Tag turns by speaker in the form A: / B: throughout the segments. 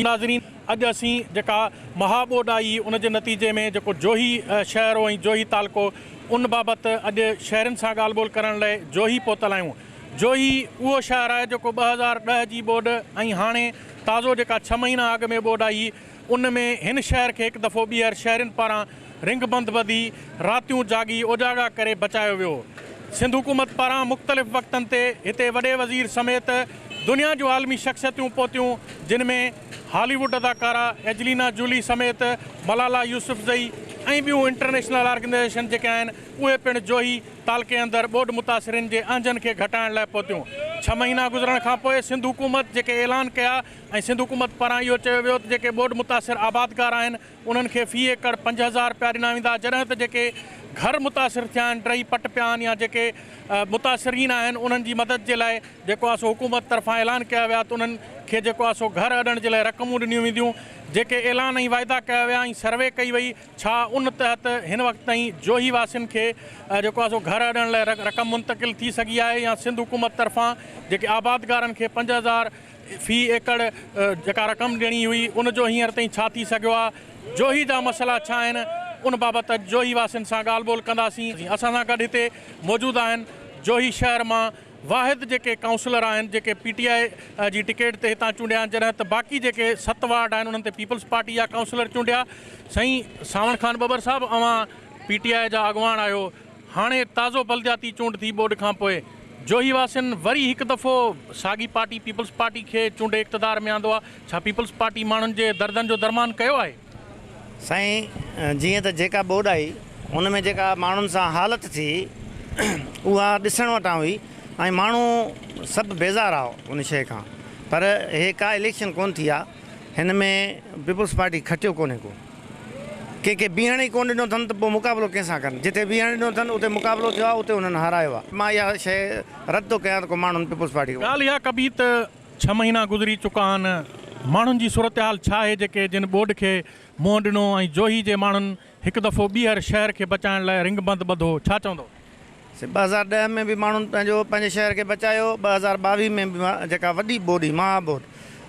A: जी नाज़रीन, अॼु असीं जेका महाॿोॾ आई उन जे नतीजे में जेको जोही शहर हो ऐं जोही तालको उन बाबति अॼु शहरनि सां ॻाल्हि ॿोल करण लाइ जोही पहुतल आहियूं। जोही उहो शहर आहे जेको 2010 जी ॿोॾ ऐं हाणे ताज़ो जेका 6 महीना अॻु में ॿोॾ आई उन में हिन शहर खे हिकु दफ़ो ॿीहर शहरनि पारां रिंग बंदि ॿधी रातियूं जागी उजागा करे बचायो वियो। सिंध हुकूमत पारां मुख़्तलिफ़ वक़्तनि ते हिते वॾे वज़ीर समेत दुनिया जूं आलमी शख़्सियतूं पहुतियूं, जिन में हॉलीवुड अदाकारा एंजेलिना जूली समेत मलाला यूसुफ़ज़ई ऐं ॿियूं इंटरनेशनल ऑर्गेनाइज़ेशन जेके आहिनि उहे पिणु जोही तालके अंदरि ॿोॾ मुतासिरनि जे आंजनि खे घटाइण लाइ पहुतियूं। 6 महीना गुज़रण खां पोइ सिंध हुकूमत जेके ऐलान कया ऐं सिंध हुकूमत पारां इहो चयो वियो त जेके ॿोॾ मुतासिर आबादगार आहिनि उन्हनि खे फ़ी एकड़ 5,000 रुपया ॾिना वेंदा, जॾहिं त जेके घर मुतासिर थिया आहिनि, टई पट पिया आहिनि या जेके मुतासिरीन आहिनि उन्हनि जी मदद जे लाइ जेको आहे सो हुकूमत तरफ़ां ऐलान कया विया त उन्हनि खे जेको आहे सो घर अॾण जे लाइ रक़मूं ॾिनियूं वेंदियूं। जेके ऐलान ऐं वाइदा कया विया ऐं सर्वे कई वई, छा उन तहत हिन वक़्त ताईं जोही वासियुनि खे जेको आहे सो घर अॾण लाइ रक़म मुंतक़िल थी सघी आहे या सिंध हुकूमत तरफ़ां जेके आबादगारनि खे 5,000 फ़ी एकड़ जेका रक़म ॾियणी हुई उनजो हींअर ताईं छा थी सघियो आहे, जोही जा मसइला छा आहिनि, उन बाबति जोही वासियुनि सां ॻाल्हि ॿोल कंदासीं। असां सां गॾु हिते मौजूदु आहिनि जोही शहर मां वाहिद जेके काउंसलर आहिनि जेके PTI जी टिकट ते हितां चूंडिया आहिनि, जॾहिं त बाक़ी जेके 7 वार्ड आहिनि उन्हनि ते पीपल्स पार्टी जा काउंसलर चूंडिया। साईं सावण खान बबर साहब, अवां PTI जा अॻुवान आहियो, हाणे ताज़ो बलदियाती चूंड थी ॿोॾ खां पोइ जोही वासियुनि वरी हिकु दफ़ो साॻी पार्टी पीपल्स पार्टी खे चूंडे इक़्तिदार में आंदो आहे, छा पीपल्स पार्टी माण्हुनि जे दर्दनि जो दरमान कयो आहे?
B: साईं, जीअं त जेका ॿोॾ आई उन में जेका माण्हुनि सां हालत थी उहा ॾिसण वटां हुई ऐं माण्हू सभु बेज़ार आहे उन शइ खां, पर हे का इलेक्शन कोन थी आहे, हिन में पीपल्स पार्टी खटियो कोन्हे को, कंहिंखे बीहण ई कोन ॾिनो अथनि त पोइ मुक़ाबिलो कंहिंसां कनि, जिते बीहण ॾिनो अथनि उते मुक़ाबिलो थियो आहे, उते उन्हनि हारायो आहे। मां इहा शइ रद्द थो कयां त को माण्हुनि पीपल्स पार्टी
A: ॻाल्हि इहा कबी त 6 महीना गुज़री चुका आहिनि, माण्हुनि जी सूरत हाल छा आहे जेके जिन ॿोॾ खे मुंहुं ॾिनो ऐं जोही जे माण्हुनि हिकु दफ़ो ॿीहर शहर खे बचाइण लाइ रिंग बंदि ॿधो, छा चवंदो?
B: 2010 में बि माण्हुनि पंहिंजे शहर खे बचायो, 2022 में बि जेका वॾी ॿोॾ महाॿोॾ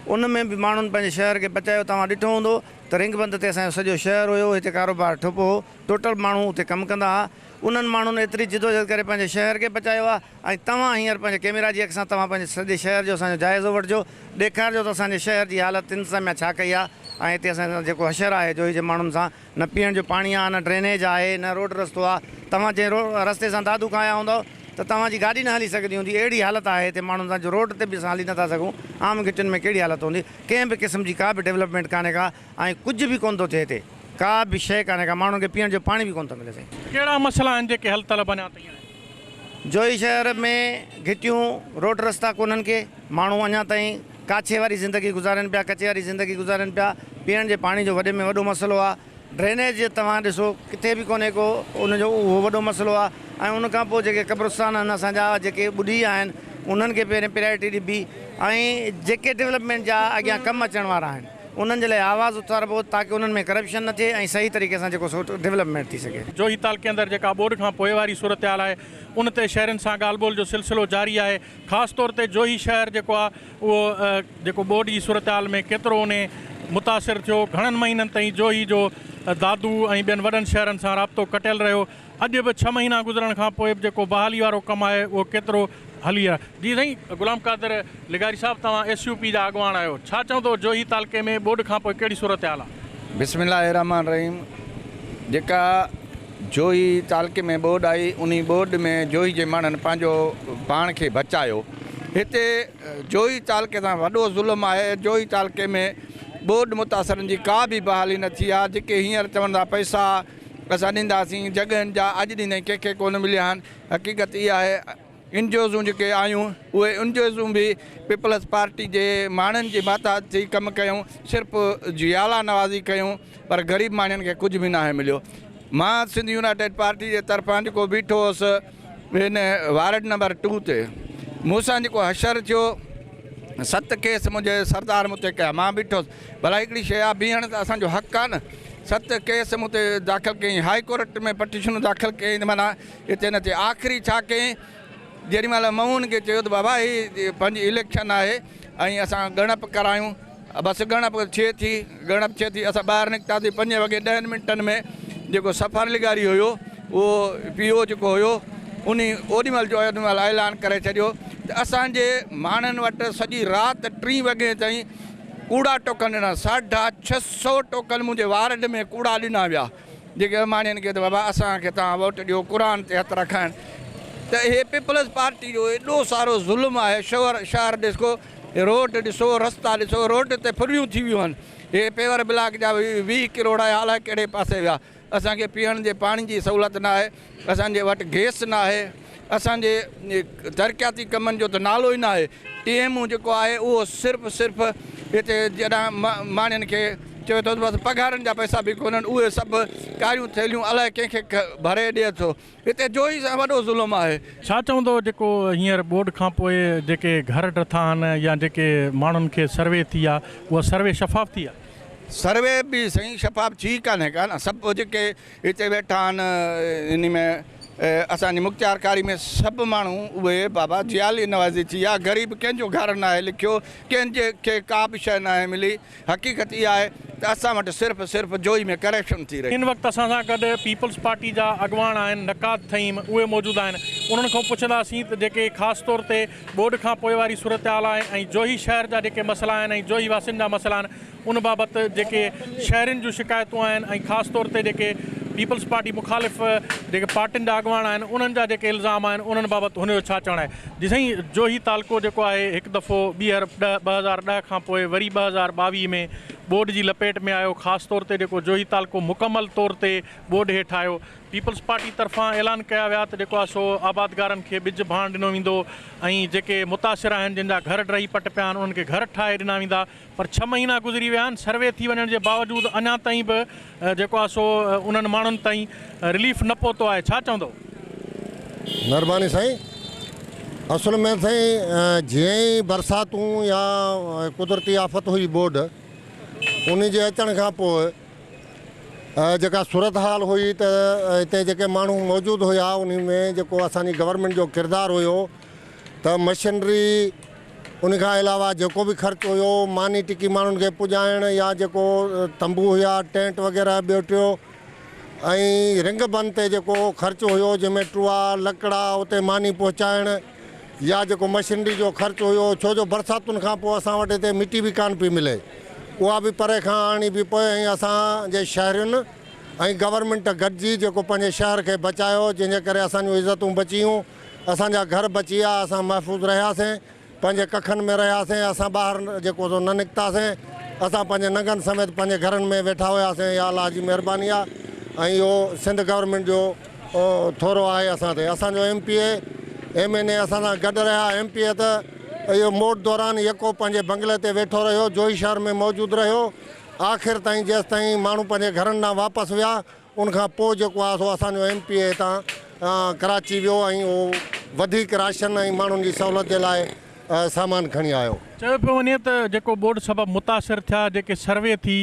B: उन में बि माण्हुनि पंहिंजे शहर खे बचायो। तव्हां ॾिठो हूंदो त रिंग बंदि ते असांजो सॼो शहर हुयो, हिते कारोबार ठप हो, टोटल माण्हू उते कमु कंदा हुआ, उन्हनि माण्हुनि एतिरी जिदोजहद करे पंहिंजे शहर खे बचायो आहे। ऐं तव्हां हींअर पंहिंजे कैमरा जी अख सां तव्हां पंहिंजे सॼे शहर जो असांजो जाइज़ो वठिजो, ॾेखारिजो त असांजे शहर जी हालत इंतिज़ामिया छा कई आहे। ऐं हिते असांजो जेको हशर आहे जोही जे माण्हुनि सां, न पीअण जो पाणी आहे, न ड्रेनेज आहे, न रोड रस्तो आहे। तव्हां जंहिं रस्ते सां दादू खाया हूंदव त तव्हांजी गाॾी न हली सघंदी हूंदी, अहिड़ी हालत आहे हिते माण्हुनि सां जो रोड ते बि असां हली नथा सघूं। आम घिटियुनि में कहिड़ी हालत हूंदी, कंहिं बि क़िस्म जी का बि डेवलपमेंट कान्हे का, ऐं कुझु बि कोन थो थिए हिते, का बि शइ कान्हे का, माण्हुनि खे पीअण जो पाणी बि कोन थो मिले।
A: कहिड़ा मसइला आहिनि जेके हल तलब अञा ताईं आहिनि?
B: जोही शहर में घिटियूं रोड रस्ता कोन्हनि के, माण्हू अञा ताईं काछे वारी ज़िंदगी गुज़ारनि पिया, कचे वारी ज़िंदगी गुज़ारनि पिया, पीअण जे पाणी जो वॾे में वॾो मसइलो आहे। ड्रेनेज तव्हां ॾिसो किथे बि कोन्हे को, उनजो उहो वॾो मसइलो आहे। ऐं उनखां पोइ जेके क़ब्रिस्तान आहिनि असांजा जेके ॿुॾी आहिनि उन्हनि खे पहिरियों प्रायोरिटी ॾिबी, ऐं जेके डेवलपमेंट जा अॻियां कमु अचण वारा आहिनि उन्हनि जे लाइ आवाज़ उथारिबो ताकी उन्हनि में करप्शन न थिए ऐं सही तरीक़े सां जेको डेवलपमेंट थी सघे।
A: जोही तालके अंदरि जेका ॿोॾ खां पोइ वारी सूरत हाल आहे उन ते शहरनि सां ॻाल्हि ॿोल जो सिलसिलो जारी आहे। ख़ासि तौर ते जोही शहर जेको आहे उहो जेको ॿोॾ जी सूरत हाल में केतिरो उन मुतासिर थियो, घणनि महीननि ताईं जोही जो दादू ऐं ॿियनि वॾनि शहरनि सां राब्तो कटियल रहियो। अॼु बि 6 महीना गुज़रण खां पोइ बि जेको बहाली वारो कमु आहे उहो केतिरो हली आहे। जी साईं, गुलाम कादर लिगारी साहब, तव्हां SUP जा अॻुवान आहियो, छा चवंदो जोही तालके में ॿोॾ खां पोइ कहिड़ी सूरत हाल आहे?
C: बिस्मिल्लाहिर्रहमानिर्रहीम। जेका जोही तालके में ॿोॾ आई उन ॿोॾ में जोही जे माण्हुनि पंहिंजो पाण खे बचायो। हिते जोही तालके सां वॾो ज़ुल्म आहे, जोही तालके में ॿोॾ मुतासिरनि जी का बि बहाली न थी आहे। जेके हींअर चवनि था पैसा असां ॾींदासीं जॻहियुनि जा, अॼु ॾींदा आहियूं, कंहिंखे कोन मिलिया आहिनि। हक़ीक़त इहा आहे एनजीओज़ूं जेके आयूं उहे एनजीओज़ूं बि पीपल्स पार्टी जे माण्हुनि जे माता जी कमु कयूं, सिर्फ़ु जियाला नवाज़ी कयूं, पर ग़रीब माण्हुनि खे कुझु बि न आहे मिलियो। मां सिंध यूनाइटेड पार्टी जे तरफ़ां जेको बीठो हुउसि हिन वार्ड नंबर 2 ते, मूंसां जेको हशर थियो 7 केस मुंहिंजे सरदार मूं ते कया, मां बीठोसि। भला हिकिड़ी शइ आहे, बीहण त असांजो हक़ु आहे न। 7 केस मूं ते दाख़िल कयईं, हाई कोर्ट में पटिशनूं दाख़िल कयईं, माना हिते न थिए। आख़िरी छा कयईं, जेॾी महिल माण्हुनि खे चयो त बाबा ही पंहिंजी इलेक्शन आहे ऐं असां ॻणप करायूं बसि ॻणप थिए थी असां ॿाहिरि निकितासीं 5 वॻे 10 मिंटनि में जेको सफ़र लिगारी हुयो उहो PO जेको हुयो ओॾीमहिल जो ओॾीमहिल ऐलान करे छॾियो त असांजे माण्हुनि वटि सॼी राति 3 वॻे ताईं कूड़ा टोकन ॾिना 650 टोकन मुंहिंजे वार्ड में कूड़ा ॾिना विया जेके माण्हुनि खे त बाबा असांखे तव्हां वोट ॾियो क़ुर ते हथु रखाइण त इहे पीपल्स पार्टी जो एॾो सारो ज़ुल्म आहे शहर ॾिसो रोड ॾिसो रस्ता ॾिसो रोड ते फुरियूं थी वियूं आहिनि इहे पेवर ब्लॉक जा 20 करोड़ आहे अलाए कहिड़े पासे विया असांखे पीअण जे पाणी जी सहूलियत न आहे असांजे वटि गैस न आहे असांजे तरक़ियाती कमनि जो त नालो ई न आहे TMU जेको आहे उहो सिर्फ़ु हिते जॾहिं माण्हुनि खे चवे थो बसि पघारनि जा पैसा बि कोन्हनि उहे सभु कारियूं थैलियूं अलाए कंहिंखे भरे ॾिए थो हिते जो ई वॾो ज़ुल्म आहे
A: छा चवंदो जेको हींअर बोर्ड खां पोइ जेके घर ठाता आहिनि या जेके माण्हुनि खे सर्वे थी आहे उहा सर्वे शफ़ाफ़ थी आहे
C: सर्वे बि साईं शफ़ाफ़ थी कान्हे का न सभु जेके हिते वेठा आहिनि इन में असांजी मुख़्तियारकारी में सभु माण्हू उहे बाबा जियाली नवाज़ी थी आहे ग़रीब कंहिंजो घर न आहे लिखियो कंहिंजे खे का बि शइ न आहे मिली हक़ीक़त इहा आहे त असां वटि सिर्फ़ु जोई में करप्शन थी रही
A: इन वक़्तु असां सां गॾु पीपल्स पार्टी जा अॻवान आहिनि नकात थईम उहे मौजूदु आहिनि उन्हनि खां पुछंदासीं त जेके ख़ासि तौर ते बोर्ड खां पोइ वारी सूरत हाल आहे ऐं जोही शहर जा जेके मसइला आहिनि ऐं जोही वासियुनि जा मसइला आहिनि उन बाबति जेके शहरनि जूं शिकायतूं आहिनि ऐं ख़ासि तौर ते जेके पीपल्स पार्टी मुखालिफ़ जेके पार्टियुनि जा अॻवान आहिनि उन्हनि जा जेके इल्ज़ाम आहिनि उन्हनि बाबति हुनजो छा चवणु आहे जी साईं जोही तालको जेको आहे हिकु दफ़ो 2010 खां पोइ वरी 2022 में बोर्ड जी लपेट में आयो ख़ासि तौर ते जेको जोही तालको मुकमल तौर ते बोर्ड हेठि आयो पीपल्स पार्टी तरफ़ां ऐलान कया विया त जेको आहे सो आबादगारनि खे ॿिज भाण ॾिनो वेंदो ऐं जेके मुतासिर आहिनि जिन जा घर ड्रही पट पिया आहिनि उन्हनि खे घर ठाहे ॾिना वेंदा पर 6 महीना गुज़री विया आहिनि सर्वे थी वञण जे बावजूदि अञा ताईं बि जेको आहे सो उन्हनि माण्हुनि ताईं रिलीफ न पहुतो आहे छा चवंदो
D: महिरबानी साईं असुल में साईं जीअं ई बरसातूं या कुदरती आफ़त हुई बोर्ड उन जे अचण खां पोइ जेका सूरत हाल हुई त हिते जेके माण्हू मौजूदु हुया उन में जेको असांजी गवर्नमेंट जो किरदारु हुयो त मशीनरी उन खां अलावा जेको बि ख़र्चु हुयो मानी टिकी माण्हुनि खे पुॼाइण या जेको तंबू हुया टेंट वग़ैरह ॿियो टियों ऐं रिंग बंद ते जेको ख़र्चु हुयो जंहिंमें टुआ लकड़ा उते मानी पहुचाइण या जेको मशीनरी जो ख़र्चु हुयो छो जो बरसातुनि खां पोइ असां वटि हिते मिटी बि कान पई मिले उहा बि परे खां आणी बि पए ऐं असांजे शहरुनि ऐं गवर्नमेंट गॾिजी जेको पंहिंजे शहर खे बचायो जंहिंजे करे असांजूं इज़तूं बचियूं असांजा घर बची विया असां महफ़ूज़ रहियासीं पंहिंजे कखनि में रहियासीं असां ॿाहिरि जेको सो न निकितासीं असां पंहिंजे नंगनि समेत पंहिंजे घरनि में वेठा हुआसीं या अलाह जी महिरबानी आहे ऐं इहो सिंध गवर्नमेंट जो थोरो आहे असां ते असांजो MPA MNA असां सां गॾु रहिया MPA त इहो मोट दौरान यको पंहिंजे बंगले ते वेठो रहियो जोही शहर में मौजूदु रहियो आख़िर ताईं जेसि ताईं माण्हू पंहिंजे घरनि ॾांहुं वापसि विया उनखां पोइ जेको आहे सो असांजो MPA हितां कराची वियो ऐं उहो वधीक राशन ऐं माण्हुनि जी सहूलियत जे लाइ सामान खणी आयो
A: चयो पियो वञे त जेको बोर्ड सबबु मुतासिर थिया जेके सर्वे थी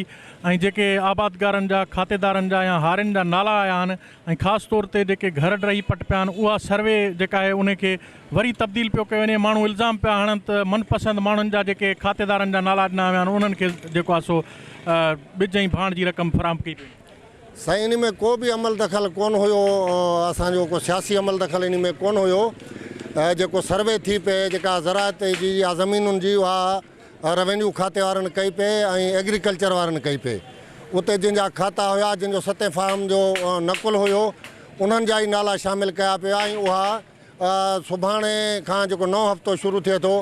A: ऐं जेके आबादगारनि जा खातेदारनि जा या हारियुनि जा नाला आया आहिनि ऐं ख़ासि तौर ते जेके घर ड्रही पट पिया आहिनि उहा सर्वे जेका आहे उनखे वरी तब्दील पियो कयो वञे माण्हू इल्ज़ाम पिया हणनि त मनपसंदि माण्हुनि जा जेके खातेदारनि जा नाला ॾिना विया आहिनि उन्हनि खे जेको आहे सो ॿिज ऐं भाण जी रक़म फराहम कई पई
D: साईं इन में को बि अमल दख़ल कोन हुयो असांजो को सियासी अमल दख़ल इन में कोन हुयो जेको सर्वे थी पए जेका ज़राअत जी या ज़मीनुनि जी उहा रेवेन्यू खाते वारनि कई पए ऐं एग्रीकल्चर वारनि कई पए उते जिन जा खाता हुया जिन जो 7 फार्म जो नकुल हुयो उन्हनि जा ई नाला शामिलु कया पिया ऐं उहा सुभाणे खां जेको 9 हफ़्तो शुरू थिए थो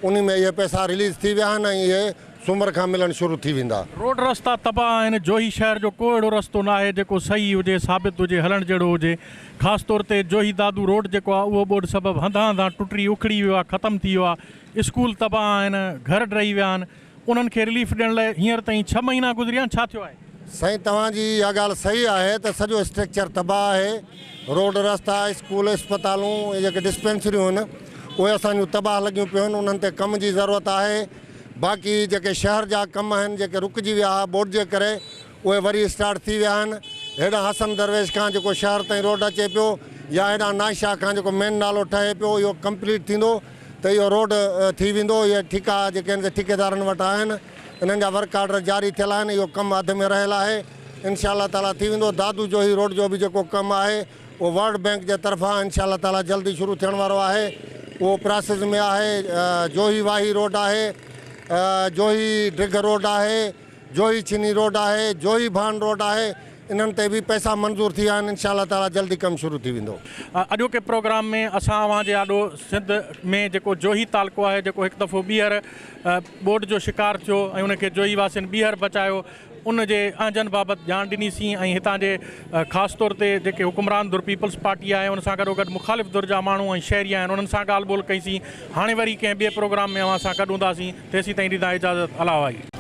D: उन में इहे पैसा रिलीज़ थी विया आहिनि ऐं इहे सूमर खां मिलणु शुरू थी वेंदा
A: रोड रस्ता तबाह आहिनि जोही शहर जो को अहिड़ो रस्तो न आहे जेको सही हुजे साबित हुजे हलणु जहिड़ो हुजे ख़ासि तौर ते जोही दादू रोड जेको आहे उहो बोर्ड सबबु हंधा हंधा टुटी उखड़ी वियो आहे ख़तमु थी वियो आहे स्कूल तबाह आहिनि घर ड्रही विया आहिनि उन्हनि खे रिलीफ ॾियण लाइ हींअर ताईं 6 महीना गुज़रिया आहिनि छा थियो आहे
D: साईं तव्हांजी इहा ॻाल्हि सही आहे त सॼो स्ट्रक्चर तबाह आहे रोड रस्ता स्कूल अस्पतालूं इहे जेके डिस्पेंसरियूं आहिनि उहे असांजूं तबाह लॻियूं पियूं आहिनि उन्हनि ते कम जी ज़रूरत आहे बाक़ी जेके शहर जा कम आहिनि जेके रुकिजी विया हुआ बोर्ड जे करे उहे वरी स्टार्ट थी विया आहिनि हेॾां हसन दरवेश खां जेको शहर ताईं रोड अचे पियो या हेॾां नाशा खां जेको मेन नालो ठहे पियो इहो कंप्लीट थींदो त इहो रोड थी वेंदो इहे ठीका जेके आहिनि ठेकेदारनि वटि आहिनि इन्हनि जा वर्क आर्डर जारी थियल आहिनि। इहो कमु अध में रहियल आहे। इंशाअल्लाह ताला थी वेंदो। दादू जोही रोड जो बि जेको कमु आहे उहो वर्ल्ड बैंक जे तरफ़ां इंशाअल्लाह ताला जल्दी शुरू थियण वारो आहे। उहो प्रोसेस में आहे। जोही वाही रोड आहे, जोही ड्रिग रोड आहे, जोही छिनी रोड आहे, जोही भान रोड आहे। इन्हनि ते बि पैसा मंज़ूर थी विया आहिनि। इंशाअल्लाह ताला जल्दी कमु शुरू थी वेंदो।
A: अॼोके प्रोग्राम में असां अवांजे आॾो सिंध में जेको जोही तालको आहे, जेको हिकु दफ़ो ॿीहर ॿोॾि जो शिकार थियो ऐं उनखे जोही वासियुनि ॿीहर बचायो, उन जे आंजन बाबति ॼाण ॾिनीसीं। ऐं हितां जे ख़ासि तौर ते जेके हुकुमरान धुर पीपल्स पार्टी आहे, उन सां गॾोगॾु मुख़ालिफ़ धुर जा माण्हू ऐं शहरी आहिनि, उन्हनि सां ॻाल्हि ॿोल कईसीं। हाणे वरी कंहिं ॿिए प्रोग्राम में अवां सां गॾु हूंदासीं। तेसीं ताईं ॾींदा इजाज़त। अला वाही।